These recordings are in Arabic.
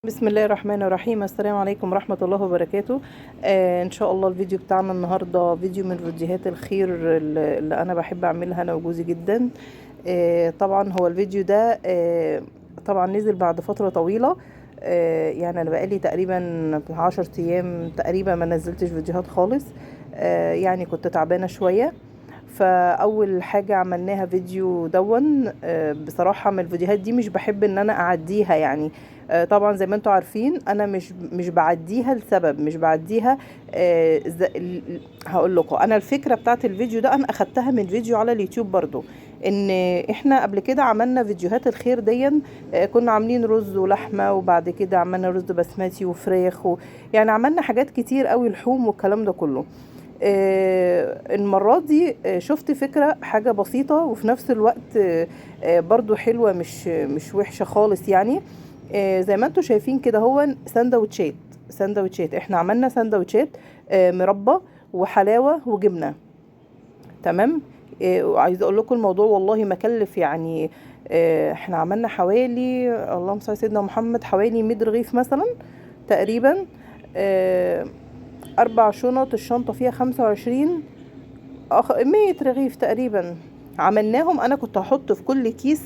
بسم الله الرحمن الرحيم. السلام عليكم ورحمة الله وبركاته. ان شاء الله الفيديو بتاعنا النهاردة فيديو من فيديوهات الخير اللي انا بحب اعملها انا وجوزي جدا. طبعا هو الفيديو ده طبعا نزل بعد فترة طويلة. يعني انا بقالي تقريبا 10 ايام تقريبا ما نزلتش فيديوهات خالص. يعني كنت تعبانة شوية. فاول حاجة عملناها فيديو دون. بصراحة من الفيديوهات دي مش بحب ان انا اعديها يعني. طبعا زي ما انتم عارفين انا مش بعديها لسبب مش بعديها. هقول لكم انا الفكرة بتاعت الفيديو ده انا اخدتها من فيديو على اليوتيوب برضو. ان احنا قبل كده عملنا فيديوهات الخير دي. كنا عاملين رز ولحمة وبعد كده عملنا رز بسمتي وفراخ يعني عملنا حاجات كتير قوي لحوم والكلام ده كله. المرة دي شفت فكرة حاجة بسيطة وفي نفس الوقت برضو حلوة مش وحشة خالص يعني. زي ما انتم شايفين كده هو سندوتشات احنا عملنا سندوتشات مربى وحلاوة وجبنة. تمام. وعايزه اقول لكم الموضوع والله مكلف يعني. احنا عملنا حوالي اللهم صل على سيدنا محمد حوالي 100 رغيف مثلا تقريبا. 4 شنط الشنطة فيها 25 100 رغيف تقريبا. عملناهم انا كنت هحط في كل كيس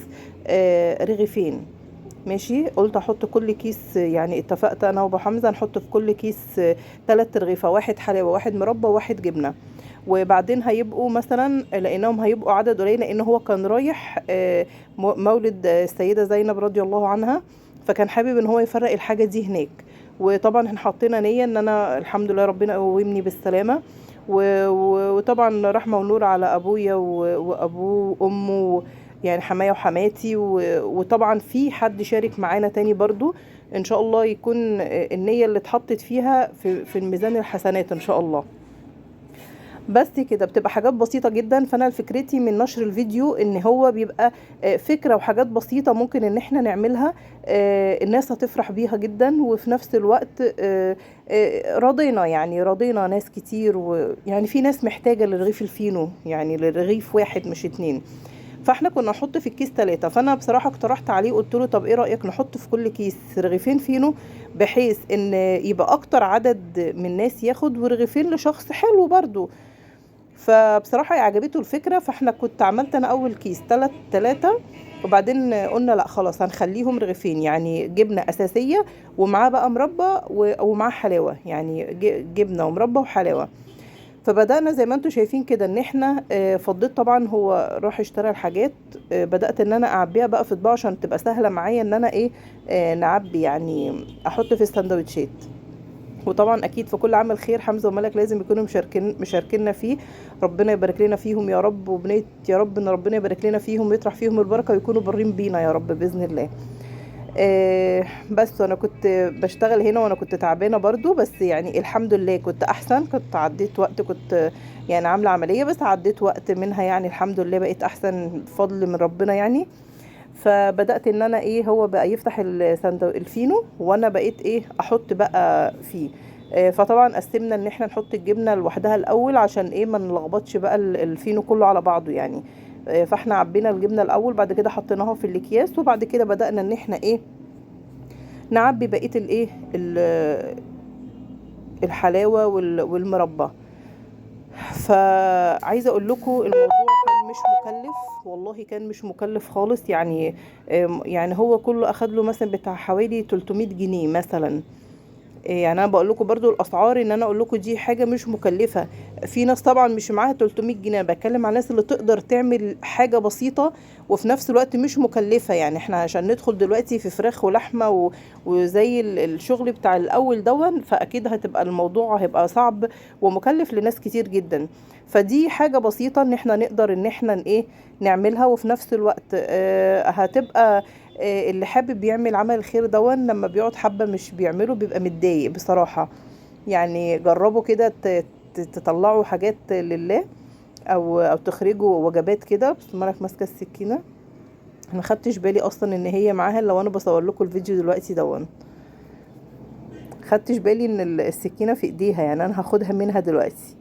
رغيفين. ماشي قلت احط كل كيس يعني اتفقت انا وابو حمزه نحط في كل كيس 3 رغيفه، واحد حلاوه واحد مربى وواحد جبنه. وبعدين هيبقوا مثلا لقيناهم هيبقوا عدد قليل لان هو كان رايح مولد السيده زينب رضي الله عنها. فكان حابب ان هو يفرق الحاجه دي هناك. وطبعا احنا حطينا نيه ان انا الحمد لله ربنا قومني بالسلامه. وطبعا رحمه ونور على ابويا وابوه وامه يعني حماية وحماتي وطبعا في حد شارك معانا تاني برضو. ان شاء الله يكون النية اللي اتحطت فيها في الميزان الحسنات ان شاء الله. بس كده بتبقى حاجات بسيطة جدا. فانا فكرتي من نشر الفيديو ان هو بيبقى فكرة وحاجات بسيطة ممكن ان احنا نعملها. الناس هتفرح بيها جدا وفي نفس الوقت رضينا يعني رضينا ناس كتير ويعني في ناس محتاجة للرغيف الفينو يعني للرغيف واحد مش 2. فاحنا كنا نحط في الكيس 3. فانا بصراحة اقترحت عليه قلت له طب ايه رأيك نحط في كل كيس رغيفين فينو بحيث ان يبقى اكتر عدد من الناس ياخد ورغيفين لشخص حلو برضو. فبصراحة عجبته الفكرة. فاحنا كنت عملت انا اول كيس 3 وبعدين قلنا لا خلاص هنخليهم رغيفين يعني جبنة اساسية ومعاه بقى مربى ومعاه حلاوة يعني جبنة ومربى وحلاوة. فبدأنا زي ما انتم شايفين كده ان احنا فضيت طبعا هو راح اشترى الحاجات. بدأت ان انا اعبيها بقى في اطباق عشان تبقى سهلة معايا ان انا ايه نعبي يعني احط في السندوتشات. وطبعا اكيد في كل عمل خير حمزة وملك لازم يكونوا مشاركيننا فيه. ربنا يبارك لنا فيهم يا رب وبنيت يا رب ان ربنا يبارك لنا فيهم ويطرح فيهم البركة ويكونوا برين بينا يا رب بإذن الله. بس انا كنت بشتغل هنا وانا كنت تعبانه برضو بس يعني الحمد لله كنت احسن. كنت عديت وقت كنت يعني عامله عمليه بس عديت وقت منها يعني الحمد لله بقيت احسن بفضل من ربنا يعني. فبدات ان انا ايه هو بقى يفتح الفينو وانا بقيت ايه احط بقى فيه. فطبعا قسمنا ان احنا نحط الجبنه لوحدها الاول عشان ايه ما نلخبطش بقى الفينو كله على بعضه يعني. فاحنا عبينا الجبنه الاول بعد كده حطيناها في الاكياس وبعد كده بدأنا ان احنا ايه نعبي بقية الايه الحلاوة والمربى. فعايزة اقول لكم الموضوع كان مش مكلف والله كان مش مكلف خالص يعني. يعني هو كله اخد له مثلا بتاع حوالي 300 جنيه مثلا. يعني انا بقول لكم برضو الاسعار ان انا اقول لكم دي حاجه مش مكلفه. في ناس طبعا مش معاها 300 جنيه. انا بتكلم على الناس اللي تقدر تعمل حاجه بسيطه وفي نفس الوقت مش مكلفه. يعني احنا عشان ندخل دلوقتي في فراخ ولحمه وزي الشغل بتاع الاول دون فاكيد هتبقى الموضوع هيبقى صعب ومكلف لناس كتير جدا. فدي حاجه بسيطه ان احنا نقدر ان احنا ايه نعملها وفي نفس الوقت هتبقى اللي حابب يعمل عمل الخير دون لما بيقعد حبة مش بيعمله بيبقى متضايق بصراحة. يعني جربوا كده تطلعوا حاجات لله او تخرجوا وجبات كده. بس مالك ماسكة السكينة. ما خدتش بالي اصلا ان هي معاها لو انا بصور لكم الفيديو دلوقتي دون. خدتش بالي ان السكينة في ايديها يعني انا هاخدها منها دلوقتي.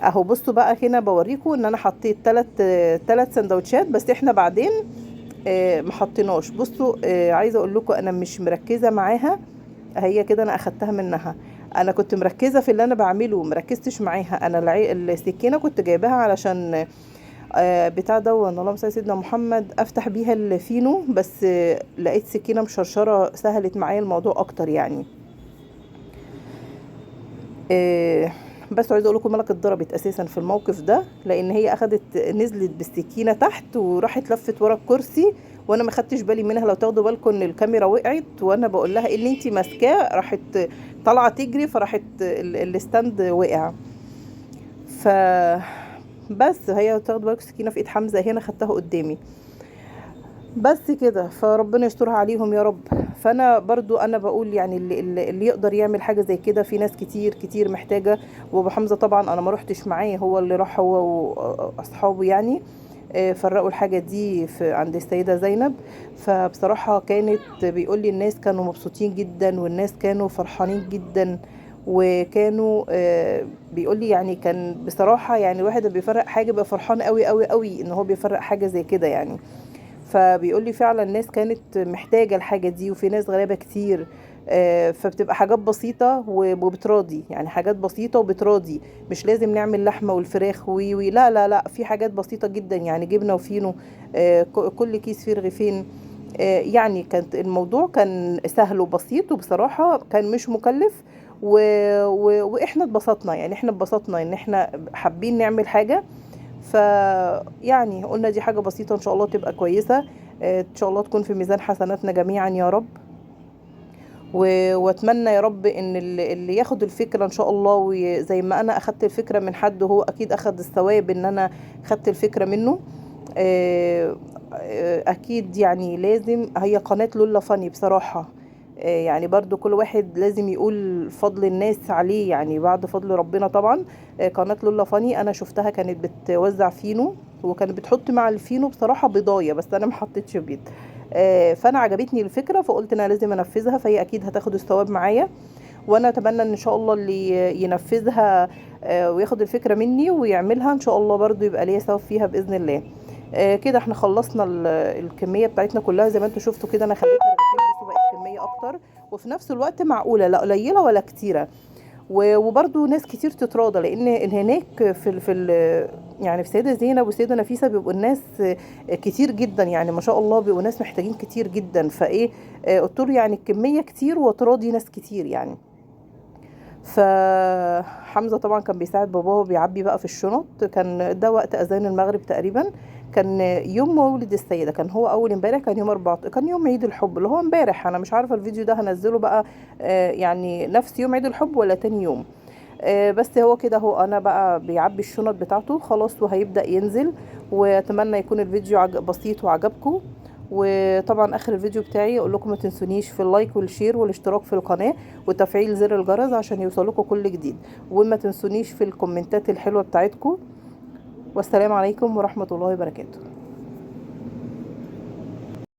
اهو بصوا بقى هنا بوريكم ان انا حطيت 3 سندوتشات. بس احنا بعدين ما حطيناش. بصوا عايزه اقول لكم انا مش مركزه معاها، هي كده انا اخدتها منها. انا كنت مركزه في اللي انا بعمله، مركزتش معاها. انا السكينه كنت جايباها علشان بتاع ده، اللهم صل على سيدنا محمد، افتح بيها الفينو، بس لقيت سكينه مشرشره سهلت معايا الموضوع اكتر يعني. آه، بس عايزه اقول لكم ملك اتضربت اساسا في الموقف ده، لان هي اخدت نزلت بالسكينه تحت وراحت لفت ورا الكرسي، وانا ما خدتش بالي منها. لو تاخدوا بالكم ان الكاميرا وقعت وانا بقول لها ايه اللي انتي ماسكاه، راحت طالعه تجري، فراحت الستاند وقع. ف بس هي تاخد بالك السكينه في ايد حمزه، هنا خدتها قدامي بس كده. فربنا يسترها عليهم يا رب. فانا برضو انا بقول يعني اللي يقدر يعمل حاجه زي كده، في ناس كتير كتير محتاجه. وابو حمزه طبعا انا ما روحتش معاه، هو اللي راح هو واصحابه يعني. فرقوا الحاجه دي في عند السيده زينب. فبصراحه كانت بيقول لي الناس كانوا مبسوطين جدا، والناس كانوا فرحانين جدا. وكانوا بيقول لي يعني كان بصراحه يعني الواحد اللي بيفرق حاجه بيبقى فرحان قوي قوي قوي ان هو بيفرق حاجه زي كده يعني. فبيقول لي فعلا الناس كانت محتاجة الحاجة دي، وفي ناس غلابة كتير. فبتبقى حاجات بسيطة وبتراضي، يعني حاجات بسيطة وبتراضي. مش لازم نعمل لحمة والفراخ وي لا لا لا، في حاجات بسيطة جدا يعني جبنة وفينو. كل كيس فيه رغيفين. يعني كانت الموضوع كان سهل وبسيط، وبصراحة كان مش مكلف. واحنا اتبسطنا، يعني احنا اتبسطنا ان احنا حابين نعمل حاجة. ف يعني قلنا دي حاجة بسيطة ان شاء الله تبقى كويسة. ان شاء الله تكون في ميزان حسناتنا جميعا يا رب. واتمنى يا رب ان اللي ياخد الفكرة ان شاء الله، وزي ما انا اخدت الفكرة من حد، هو اكيد اخد الثواب ان انا خدت الفكرة منه. اكيد يعني لازم هي قناة لولا فاني بصراحة. يعني برضو كل واحد لازم يقول فضل الناس عليه، يعني بعد فضل ربنا طبعا. قناة لولا فاني انا شفتها كانت بتوزع فينو، وكانت بتحط مع الفينو بصراحة بضاية، بس انا ما حطيتش بيض. فانا عجبتني الفكرة، فقلت انا لازم انفذها، فهي اكيد هتاخد الثواب معايا. وانا اتمنى ان شاء الله اللي ينفذها وياخد الفكرة مني ويعملها ان شاء الله برضو يبقى ليا ثواب فيها باذن الله. كده احنا خلصنا الكمية بتاعتنا كلها زي ما انتوا شفتوا كده. انا خليتها رغيفين بس بقت كمية اكتر، وفي نفس الوقت معقولة، لا قليلة ولا كتيرة. وبرضو ناس كتير تتراضى، لان هناك يعني في سيدة زينب وسيدة نفيسة بيبقوا الناس كتير جدا، يعني ما شاء الله بيبقوا ناس محتاجين كتير جدا. فايه قلت له يعني الكمية كتير وتراضي ناس كتير يعني. فحمزة طبعا كان بيساعد باباه بيعبي بقى في الشنط. كان ده وقت اذان المغرب تقريبا. كان يوم مولد السيدة، كان هو اول امبارح، كان يوم 14، كان يوم عيد الحب اللي هو امبارح. انا مش عارفة الفيديو ده هنزله بقى يعني نفس يوم عيد الحب ولا تاني يوم. بس هو كده، هو انا بقى بيعبي الشنط بتاعته خلاص وهيبدأ ينزل. واتمنى يكون الفيديو بسيط وعجبكم. وطبعا اخر الفيديو بتاعي اقول لكم ما تنسونيش في اللايك والشير والاشتراك في القناة وتفعيل زر الجرس عشان يوصلكم كل جديد. وما تنسونيش في الكومنتات الحلوة بتاعتكم. والسلام عليكم ورحمة الله وبركاته.